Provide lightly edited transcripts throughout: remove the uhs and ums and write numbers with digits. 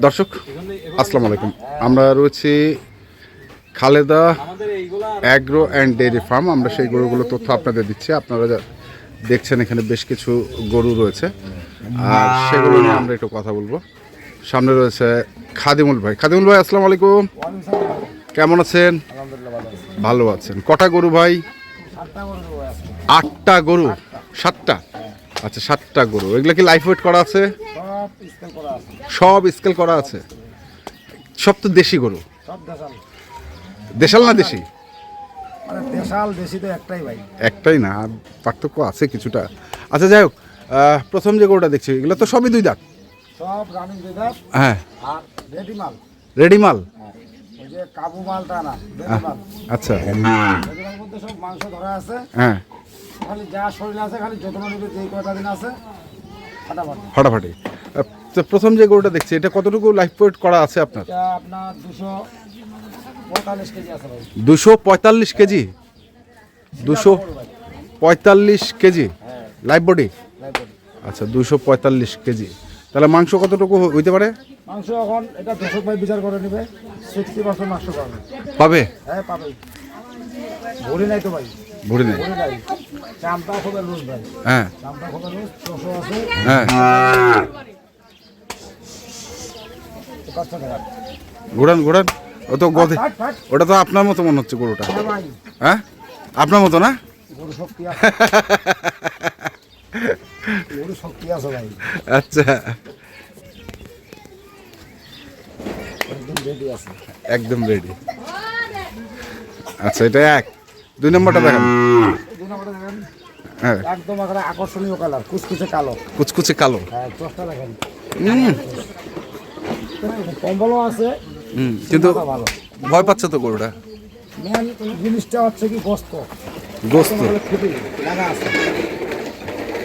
দর্শক আসসালামু আলাইকুম, আমরা রয়েছি Khaleda agro and dairy farm. আমরা সেই গরুগুলো তথ্য আপনাদের দিচ্ছি। আপনারা দেখছেন এখানে বেশ কিছু গরু রয়েছে, আর সেগুলো নিয়ে আমরা একটু কথা বলবো। সামনে রয়েছে খাদিমুল ভাই। খাদিমুল ভাই আসসালামু আলাইকুম, কেমন আছেন? ভালো আছেন। কটা গরু ভাই? 8টা গরু। 7টা? আচ্ছা, 7টা গরু। এগুলো কি লাইফ ওয়েট করা আছে? সব স্কেল করা আছে। সব তো দেশি গরু? দেশাল না দেশি? দেশাল দেশি তো একটাই ভাই। একটাই না, পার্থক্য আছে কিছুটা। আচ্ছা যাই হোক, প্রথম যে গরুটা দেখছি এগুলো তো সবই 2 দাঁত। সব রানিং 2 দাঁত। হ্যাঁ। আর রেডি মাল। রেডি মাল? ওই যে কাবু মালটা না, রেডি মাল। আচ্ছা। এগুলোর মধ্যে সব মাংস ধরা আছে। হ্যাঁ। খালি যা শরীর আছে, খালি যত্ন নিবে, যেই কয়টা দিন আছে ফাটাফাটি ফাটাফাটি। তো প্রথম যে গরুটা দেখছি এটা কতটুকু লাইফ ওয়েট করা আছে আপনার? এটা আপনার 245 কেজি আছে ভাই। 245 কেজি? 245 KG life body? আচ্ছা, 245 কেজি। তাহলে মাংস কতটুকু হইতে পারে? মাংস এখন এটা দর্শক ভাই বিচার করে নেবে। 60% মাংস পাবে। পাবে? হ্যাঁ পাবে। ভরি নাই তো ভাই? ভরি নেই। ভরি নাই। চামটা হবে লুজ ভাই। হ্যাঁ। চামটা হবে লুজ, 600 আছে। হ্যাঁ। কষ্ট টাকা। ঘোরান ঘোরান। ও তো গদে, ওটা তো আপনার মতো মনে হচ্ছে গরুটা। হ্যাঁ ভাই। হ্যাঁ, আপনার মতো না? গরু শক্তি আছে। গরু শক্তি আছে ভাই। আচ্ছা, একদম রেডি আছে। একদম রেডি। আচ্ছা, এটা 1। 2 নম্বরটা দেখেন। 2 নম্বরে দেখেন। হ্যাঁ, একদম আকর্ষণীয় কালার, কুচকুচে কালো। কুচকুচে কালো। হ্যাঁ, চোখটা দেখেন। কম্বলও আছে। কিন্তু ভালো। ভয় পাচ্ছে তো গরুটা। মেন জিনিসটা হচ্ছে কি গোস্ত। গোস্ত খুবই লাগা আছে।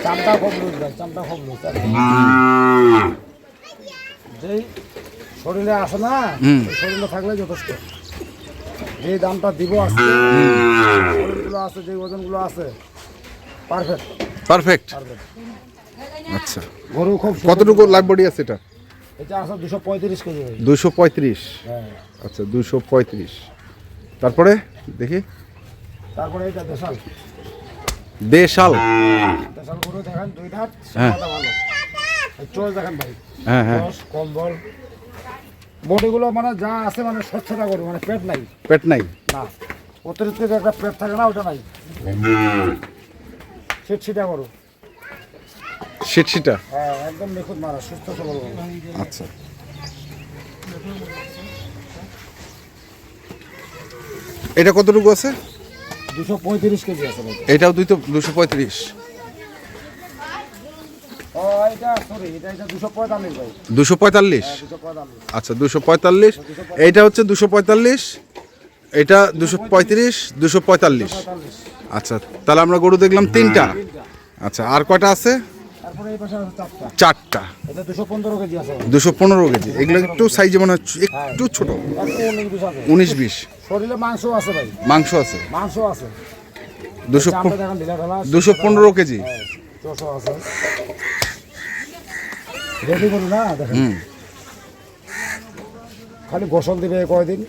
চামটা খুব লুজ ভাই, চামটা খুব লুজ। যেই শরীরে আসে না, শরীরে থাকলে যথেষ্ট। যে দামটা দিব আজকে, শরীরগুলো আছে, যে ওজনগুলো আছে, পারফেক্ট। পারফেক্ট। আচ্ছা, গরু খুব কতটুকু লাইফ বডি আছে এটা? এটা আছে 235 কেজি ভাই। 235? হ্যাঁ। আচ্ছা, 235। তারপরে দেখি। তারপরে এটা দেশাল। দেশাল? দেশাল গরু দেখেন, 2 দাঁত। হ্যাঁ। ভালো। চোখ দেখেন ভাই। হ্যাঁ হ্যাঁ। কম্বল বডিগুলো মানে যা আছে, মানে স্বচ্ছতা গরু, মানে পেট নাই। পেট নাই? না, অতিরিক্ত যে একটা পেট থাকে না, ওটা নাই। ছিটা গরু। সিটসিটা? হ্যাঁ, একদম নিখুঁত মারা, সুস্থ সবল গরু। আচ্ছা, এটা কতটুকু আছে? 235 কেজি আছে ভাই। এটাও 235? ও এটা সরি, এটা 245 ভাই। 245? 245। আচ্ছা, 245। এইটা হচ্ছে 245, এটা 235, 245। আচ্ছা, তাহলে আমরা গরু দেখলাম 3টা। আচ্ছা, আর কয়টা আছে? তারপরে এই পাশে আছে 4টা। 4টা। এটা 215 কেজি আছে ভাই। 215 কেজি। এগুলো একটু সাইজে মনে হচ্ছে একটু ছোট। 19-20 আছে। 19-20? শরীরে মাংস আছে ভাই। মাংস আছে? মাংস আছে। 215 কেজি? 600 আছে। রেডি করুন না, দেখেন। খালি গোসল দিবে কয়দিন,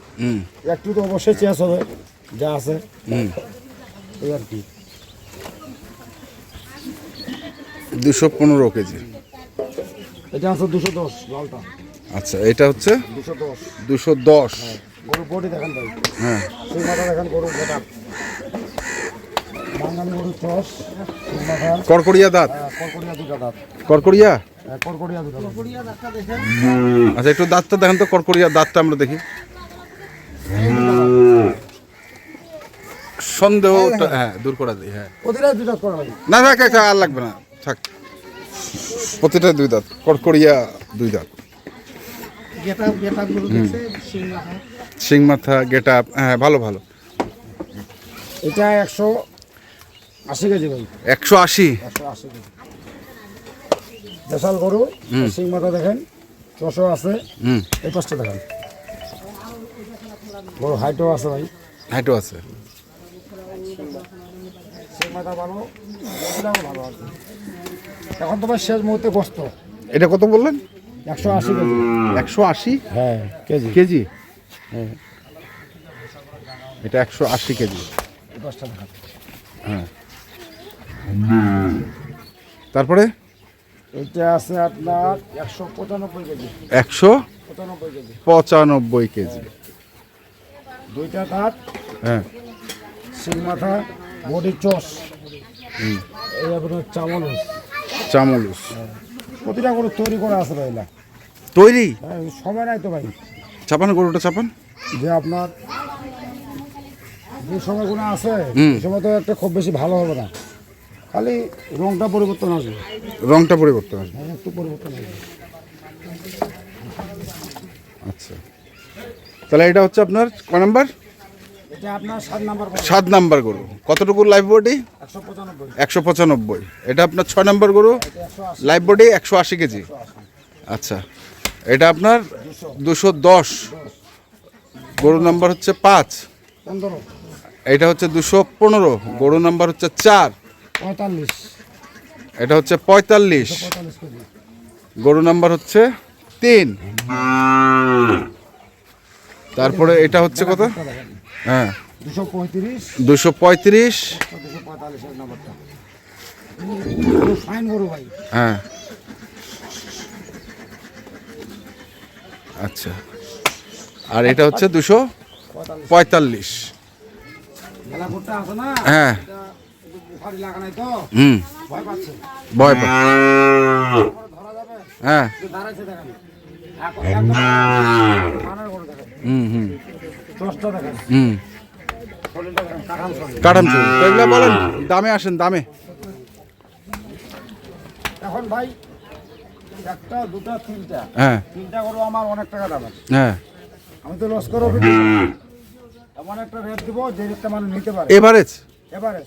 একটু তো অবশ্যই চেঞ্জ হবে, যা আছে এই আর কি। 215 কেজি। এটা আছে 210 লালটা। আচ্ছা, এটা হচ্ছে 210। 210? গরু বডি দেখেন ভাই। হ্যাঁ। সেই মাথা দেখেন, গরু গোটা বাঙালি গরু চস, সেই মাথা। কড়কড়িয়া দাঁত? কড়কড়িয়া 2টা দাঁত। কড়কড়িয়া? কড়কড়িয়া 2টা দাঁত। আচ্ছা, একটু দাঁতটা দেখেন তো, কড়কড়িয়া দাঁতটা আমরা দেখি। সন্দেহটা হ্যাঁ দূর করা যায়। হ্যাঁ, প্রতিটা 2 দাঁত করা ভাই। না থাক, আর লাগবে না, থাক। প্রতিটা 2 দাঁত, কড়কড়িয়া 2 দাঁত। সিং মাথা, গেট আপ, হ্যাঁ, ভালো ভালো। এটা 180 কেজি ভাই। 180? 180 কেজি। দেশাল গরু, সিং মাথা দেখেন, 600 আছে। এই পাশটা দেখেন, বড় হাইটও আছে ভাই। হাইটও আছে। সিং মাথা ভালো, বডিটাও ভালো আছে। এখন তো ভাই শেষ মুহূর্তে গোস্ত। এটা কত বললেন? 180 কেজি। 180 হ্যাঁ কেজি। কেজি? হ্যাঁ এটা 180 কেজি। এই পাঁচটা দেখান। হ্যাঁ, তারপরে এটা আছে আপনার 195 কেজি। 195 95 কেজি। কেজি। দুইটা দাঁত, হ্যাঁ, সিং মাথা, বডি চস, এই আপনার চামলুস। চামলুস প্রতিটা করে তৈরি করা আছে ভাই না। তৈরি? হ্যাঁ, সময় নাই তো ভাই। চাপান গরুটা চাপান। যে আপনার যে সময়গুলো আছে হুম। এই সময় তো একটা খুব বেশি ভালো হবে না, খালি রংটা পরিবর্তন আসবে। রংটা পরিবর্তন আসবে। হ্যাঁ, একটু পরিবর্তন আসবে। আচ্ছা, তাহলে এটা হচ্ছে আপনার কয় নাম্বার? এটা আপনার 7 নাম্বার। 7 নাম্বার গরু। কতটুকু লাইভ বডি? 195। 195। এটা আপনার 6 নাম্বার গরু, এটা 180। Live body 180 KG. আচ্ছা, এটা আপনার 210। গরু নাম্বার হচ্ছে 5। 15। এটা হচ্ছে 215। গরু নাম্বার হচ্ছে 4। 45। এটা হচ্ছে 45। 45 কেজি। গরু নাম্বার হচ্ছে 3। তারপরে এটা হচ্ছে কত? হ্যাঁ, 235। 235। 245 এর নাম্বারটা। ফাইন গরু ভাই। হ্যাঁ, আচ্ছা, আর এটা হচ্ছে 245। মেলা করতে আসে না। হ্যাঁ, এটা একটু বুখারি লাগা নাই তো, হুম, ভয় পাচ্ছে। ভয় পা। ধরা যাবে। হ্যাঁ, একটু দাঁড়াইছে দেখেন। মানার গরু দেখেন। হুম হুম চসটা দেখেন। হুম। শরীরটা দেখেন, কাঠাম শরীর। কাঠাম চুল। তো এগুলো বলেন, দামে আসেন, দামে। এখন ভাই একটা, দুটা, তিনটা, হ্যাঁ, তিনটা গরু আমার অনেক টাকা দামের। হ্যাঁ, আমি তো লস করে এমন একটা রেট দিব যে রেটটা মানুষ নিতে পারে। এভারেজ। এবারে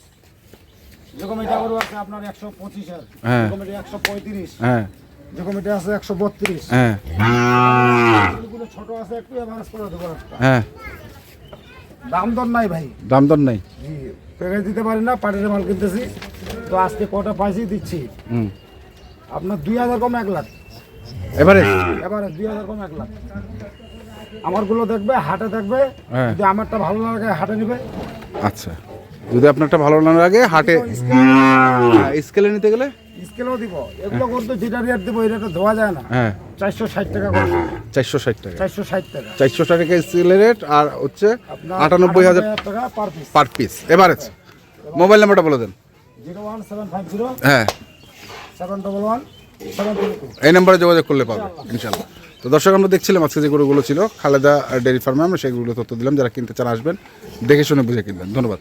যেরকম এটা গরু আছে আপনার 125-এর, হ্যাঁ। যেরকম এটা 135, হ্যাঁ, যেরকম এটা আছে 132। হ্যাঁ, এগুলো ছোট আছে, একটু এভারেজ করে দেবো একটা। হ্যাঁ, দাম দর নাই ভাই। দাম দর নাই। জি, প্যাকেজ দিতে পারি না, পাটির মাল কিনতেছি তো আজকে কটা পাইছি দিচ্ছি। হুম, আপনার 2000 কম 1 লাখ। এভারেজ। এবারে 2000 কম 1 লাখ। আমারগুলো দেখবে, হাটে দেখবে, হ্যাঁ। যদি আমারটা ভালো না লাগে হাটে নিবে। আচ্ছা, যদি আপনারটা ভালো না লাগে হাটে স্কেলে নিতে গেলে স্কেলও দিব। এগুলো করতে যেটা রেট দিব এটা তো ধোয়া যায় না। হ্যাঁ, 460 টাকা করে। 460 টাকা। 460 টাকা। 400 টাকা স্কেলের রেট, আর হচ্ছে আপনার 98,000 টাকা per piece. Per piece average. Mobile নাম্বারটা বলে দেন। 01750 হ্যাঁ, 711 722। এই নাম্বারে যোগাযোগ করলে পাবে ইনশাল্লাহ। তো দর্শক, আমরা দেখছিলাম আজকে যে গরুগুলো ছিল খালেদা ডেয়ারি ফার্মে, আমরা সেগুলো তথ্য দিলাম। যারা কিনতে চান আসবেন, দেখে শুনে বুঝে কিনবেন। ধন্যবাদ।